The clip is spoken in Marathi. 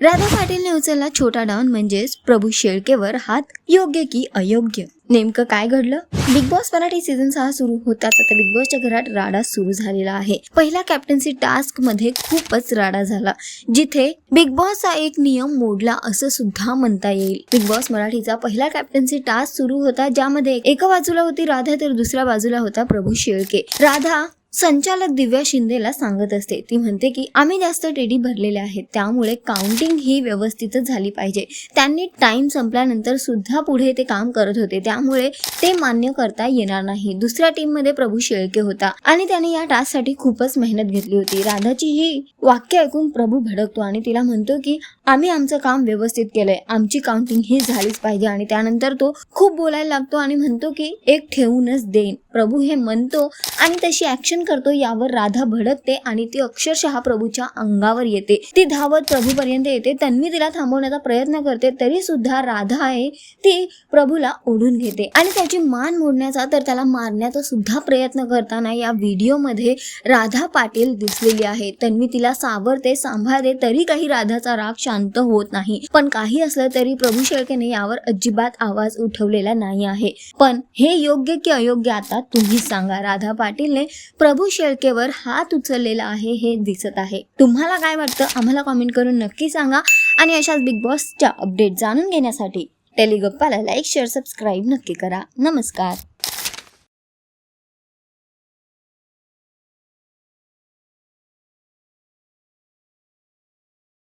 राधा पाटीलने उचलला छोटा डाऊन म्हणजेच प्रभू शेळकेवर हात, योग्य की अयोग्य? नेमकं काय घडलं? बिग बॉस मराठी सीझन 6 सुरू होताच आता बिग बॉसच्या घरात राडा सुरू झालेला आहे. पहिल्या कॅप्टन्सी टास्क मध्ये खूपच राडा झाला, जिथे बिग बॉसचा एक नियम मोडला असं सुद्धा म्हणता येईल. बिग बॉस मराठीचा पहिला कॅप्टन्सी टास्क सुरू होता, ज्यामध्ये एका बाजूला होती राधा तर दुसऱ्या बाजूला होता प्रभू शेळके. राधा संचालक दिव्या शिंदेला सांगत असते, ती म्हणते की आम्ही जास्त टेडी भरलेले आहेत, त्यामुळे काउंटिंग ही व्यवस्थितच झाली पाहिजे. त्यांनी टाइम संपल्यानंतर सुद्धा पुढे ते काम करत होते, त्यामुळे ते मान्य करता येणार नाही. दुसऱ्या टीम मध्ये प्रभू शेळके होता आणि त्याने या टास्क साठी खूपच मेहनत घेतली होती. राधाची ही वाक्य ऐकून प्रभू भडकतो आणि तिला म्हणतो की आम्ही आमचं काम व्यवस्थित केलंय, आमची काउंटिंग ही झालीच पाहिजे. आणि त्यानंतर तो खूप बोलायला लागतो आणि म्हणतो की एक ठेवूनच देईन. प्रभू हे म्हणतो आणि तशी ऍक्शन करतो. यावर राधा भडकते आणि ती अक्षरशः प्रभूच्या अंगावर येते. ती धावत प्रभूपर्यंत येते. तन्वी तिला थांबवण्याचा प्रयत्न करते, तरी सुद्धा राधा आहे ती प्रभूला ओढून घेते आणि त्याची मान मोडण्याचा तर त्याला मारण्याचा सुद्धा प्रयत्न करताना या व्हिडिओमध्ये राधा पाटील दिसलेली आहे. तन्वी तिला सावरते, सांभाळते, तरी काही राधाचा राग शांत होत नाही. पण काही असलं तरी प्रभू शेळकेने यावर अजिबात आवाज उठवलेला नाही आहे. पण हे योग्य की अयोग्य आता तुम्ही सांगा. राधा पाटीलने प्रभू शेळकेवर हात उचललेला आहे हे दिसत आहे. तुम्हाला काय वाटतं आम्हाला कमेंट करून नक्की सांगा. आणि अशाच बिग बॉसच्या अपडेट जाणून घेण्यासाठी टेलिगप्पाला लाईक, शेअर, सबस्क्राईब नक्की करा. नमस्कार.